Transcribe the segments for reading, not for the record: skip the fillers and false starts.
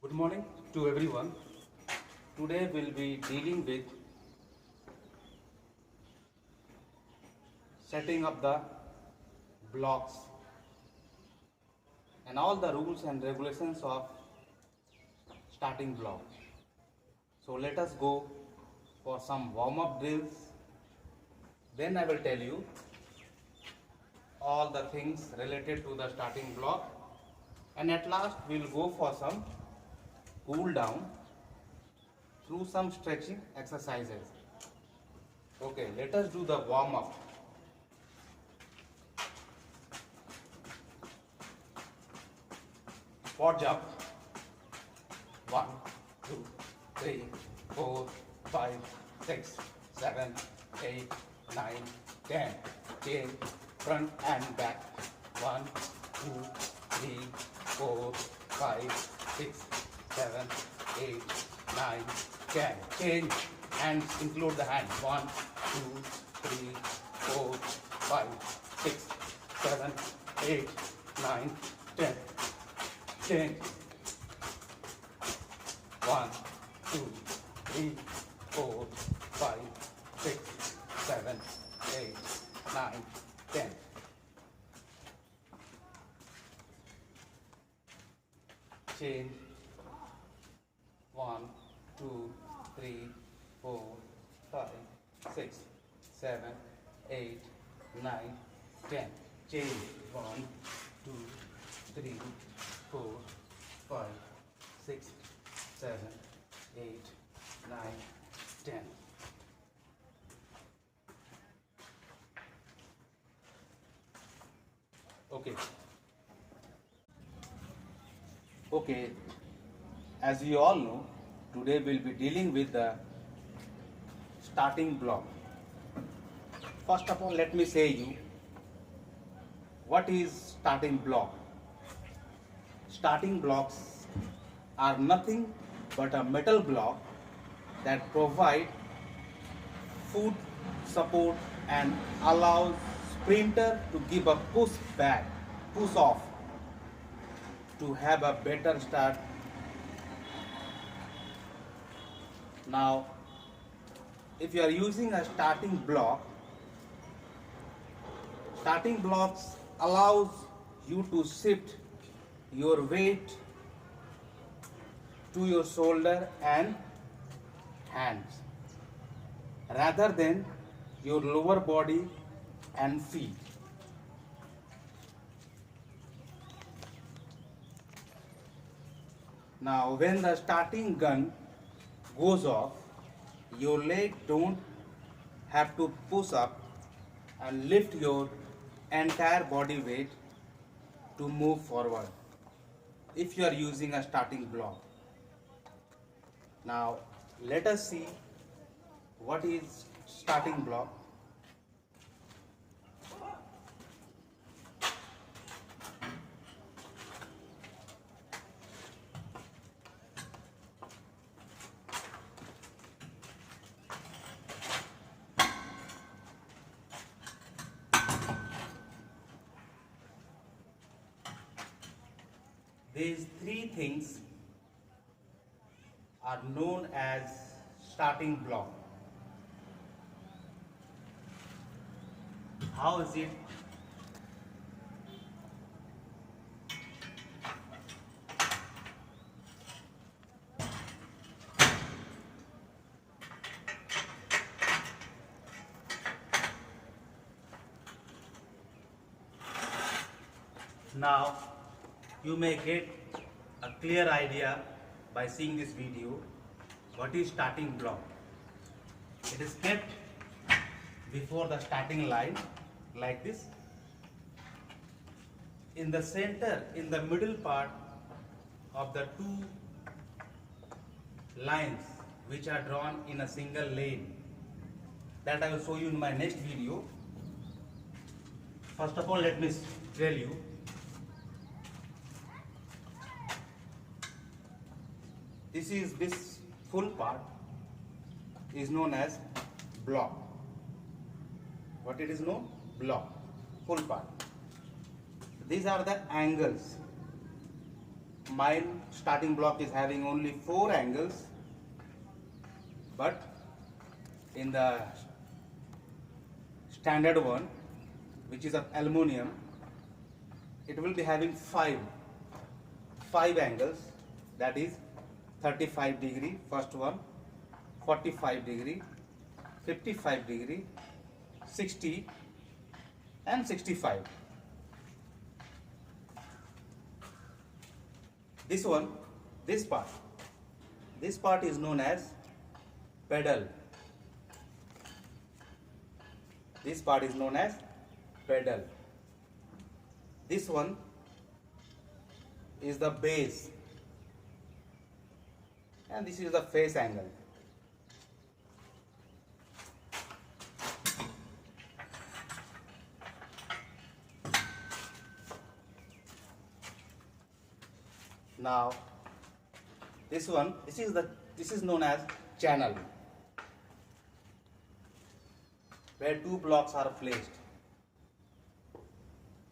Good morning to everyone. Today we'll be dealing with setting up the blocks and all the rules and regulations of starting block. So let us go for some warm-up drills. Then I will tell you all the things related to the starting block, and at last we will go for some cool down through some stretching exercises. Okay, let us do the warm up. Squat jump. 1, 2, 3, 4, 5, 6, 7, 8, 9, 10. Chain front and back. 1, 2, 3, 4, 5, 6, 7, 8, 9, 10. Change and include the hand. 1, 2, 3, 4, 5, 6, 7, 8, 9, 10. Change. 1, 2, 3, 4, 5, 6, 7, 8, 9, 10. Change. 1, 2, 3, 4, 5, 6, 7, 8, 9, 10. Change. 1, 2, 3, 4, 5, 6, 7, 8, 9, 10. Okay. Okay. As you all know, today we'll be dealing with the starting block. First of all, let me say you what is starting block. Starting blocks are nothing but a metal block that provide foot support and allows sprinter to give a push back, push off to have a better start. Now, if you are using a starting blocks allows you to shift your weight to your shoulder and hands rather than your lower body and feet. Now when the starting gun goes off, your leg don't have to push up and lift your entire body weight to move forward if you are using a starting block. Now let us see what is starting block. These three things are known as starting block. How is it? Now you may get a clear idea by seeing this video what is starting block. It is kept before the starting line like this. In the center, in the middle part of the two lines which are drawn in a single lane, that I will show you in my next video. First of all, let me tell you, this full part is known as block. What it is known? Block. Full part. These are the angles mine starting block is having only 4 angles, but in the standard one, which is of aluminium, it will be having five angles, that is 35 degree first one, 45 degree, 55 degree, 60 and 65. This one, this part is known as pedal. This part is known as pedal. This one is the base, and this is the face angle. Now this is known as channel, where 2 blocks are placed.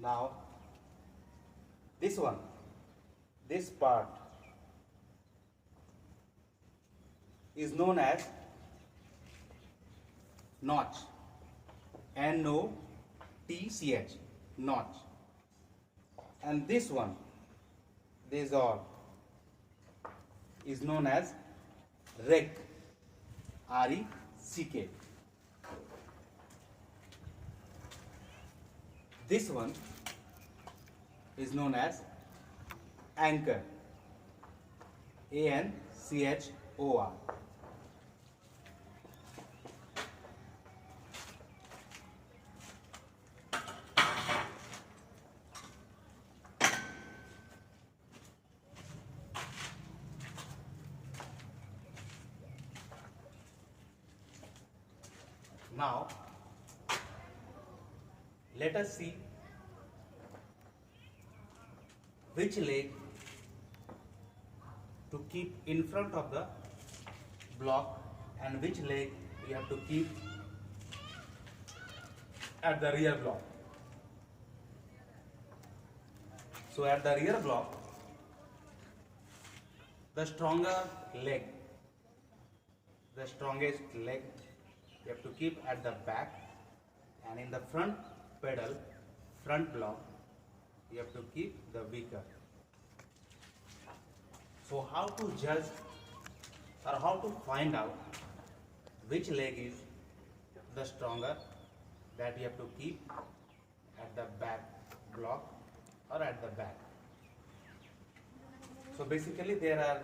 Now this part is known as notch, N-O-T-C-H, notch. And this all is known as rec, R-E-C-K. This one is known as anchor, A-N-C-H-O-R. Now let us see which leg to keep in front of the block and which leg we have to keep at the rear block. So at the rear block, the strongest leg you have to keep at the back, and in the front pedal, front block, you have to keep the weaker. So how to judge or how to find out which leg is the stronger that you have to keep at the back block or at the back? So basically there are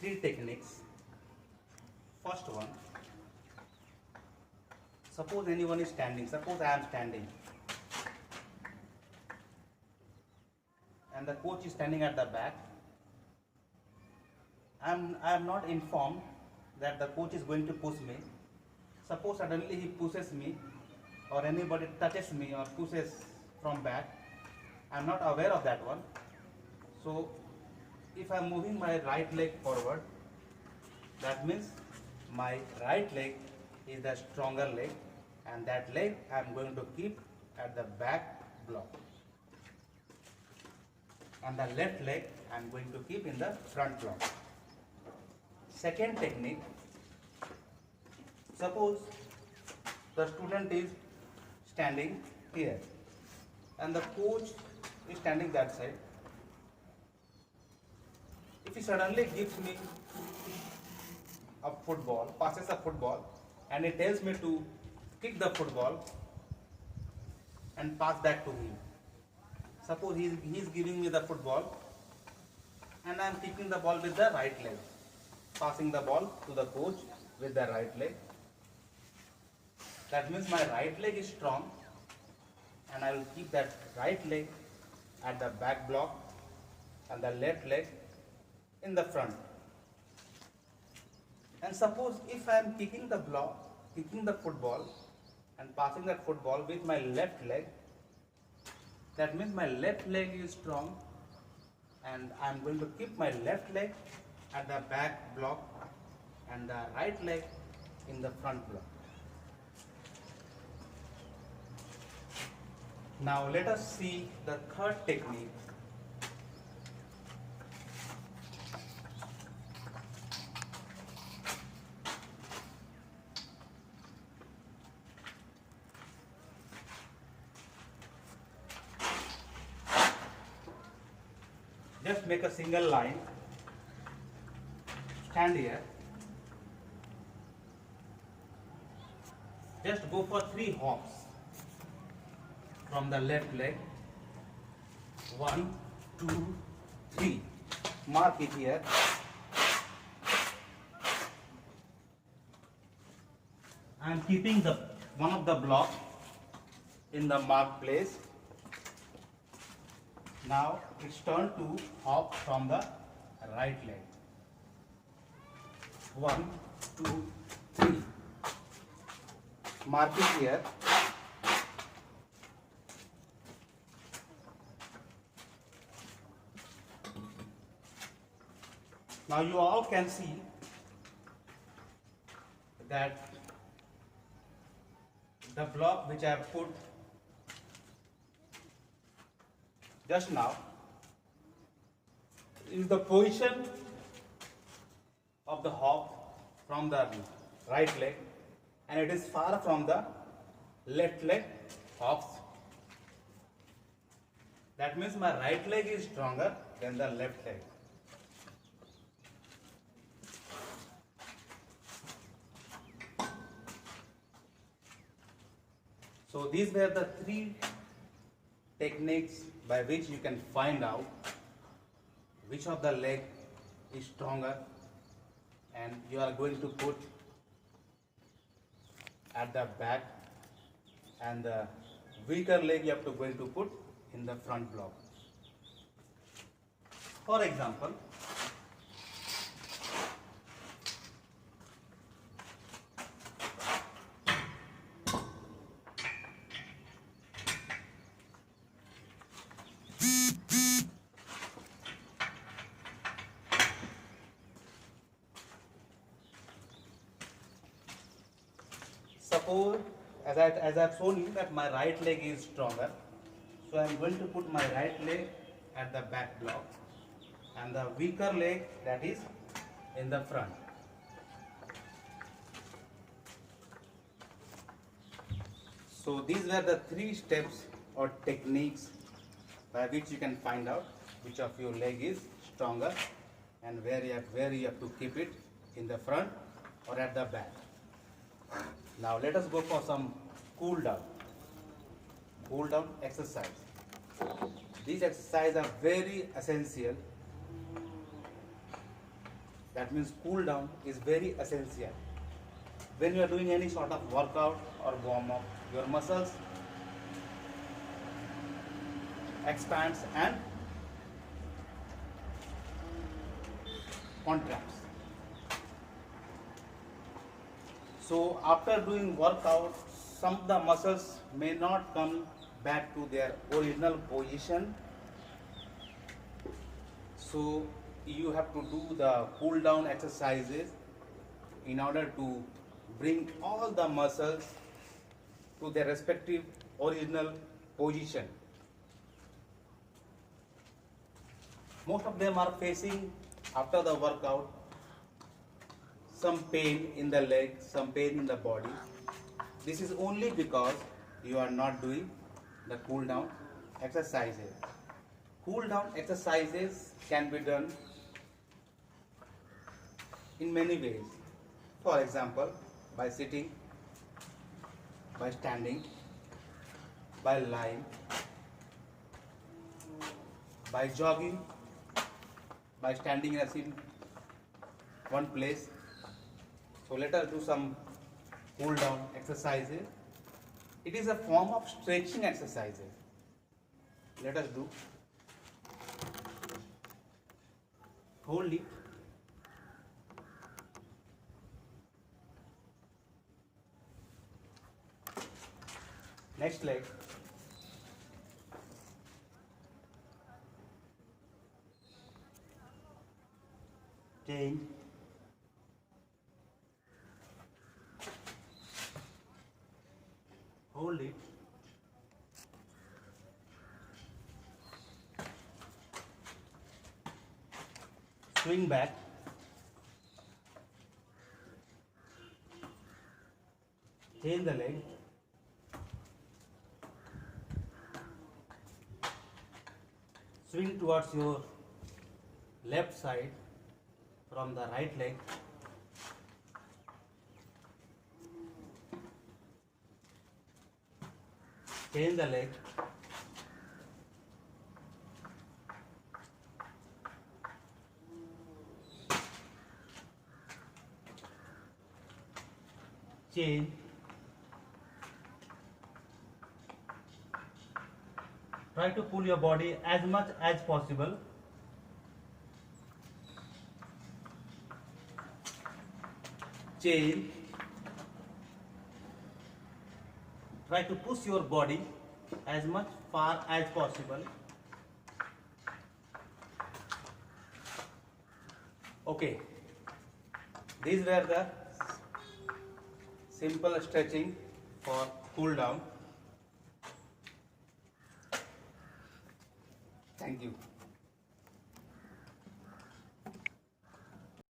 3 techniques. First one, suppose anyone is standing, suppose I am standing and the coach is standing at the back. I am not informed that the coach is going to push me. Suppose suddenly he pushes me, or anybody touches me or pushes from back, I am not aware of that one. So if I am moving my right leg forward, that means my right leg is the stronger leg, and that leg I am going to keep at the back block, and the left leg I am going to keep in the front block. Second technique, suppose the student is standing here and the coach is standing that side. If he suddenly gives me a football, passes a football, and he tells me to kick the football and pass that to him. Suppose he is giving me the football and I am kicking the ball with the right leg, passing the ball to the coach with the right leg. That means my right leg is strong, and I will keep that right leg at the back block and the left leg in the front. And suppose if I am kicking the football and passing that football with my left leg, that means my left leg is strong, and I am going to keep my left leg at the back block and the right leg in the front block. Now let us see the third technique. Just make a single line, stand here, just go for 3 hops from the left leg. 1, 2, 3. Mark it here. I am keeping the one of the block in the marked place. Now it's turn to hop from the right leg. 1, 2, 3. Mark it here. Now you all can see that the block which I have put just now is the position of the hop from the right leg, and it is far from the left leg hops. That means my right leg is stronger than the left leg. So these were the 3 techniques by which you can find out which of the leg is stronger, and you are going to put at the back, and the weaker leg you have to going to put in the front block. For example, suppose as I've shown you that my right leg is stronger, so I am going to put my right leg at the back block and the weaker leg, that is in the front. So these were the 3 steps or techniques by which you can find out which of your leg is stronger and where you have to keep it, in the front or at the back. Now let us go for some cool down exercise. These exercises are very essential. That means cool down is very essential. When you are doing any sort of workout or warm up, your muscles expands and contracts. So after doing workout, some of the muscles may not come back to their original position. So you have to do the cool down exercises in order to bring all the muscles to their respective original position. Most of them are facing, after the workout, some pain in the leg, some pain in the body. This is only because you are not doing the cool down exercises. Cool down exercises can be done in many ways. For example, by sitting, by standing, by lying, by jogging, by standing in a one place. So let us do some cool down exercises. It is a form of stretching exercises. Let us do. Hold it. Next leg. Change. Hold it. Swing back. Change the leg. Swing towards your left side from the right leg. Change the leg. Change. Try to pull your body as much as possible. Change. Try to push your body as much far as possible. Okay. These were the simple stretching for cool down. Thank you.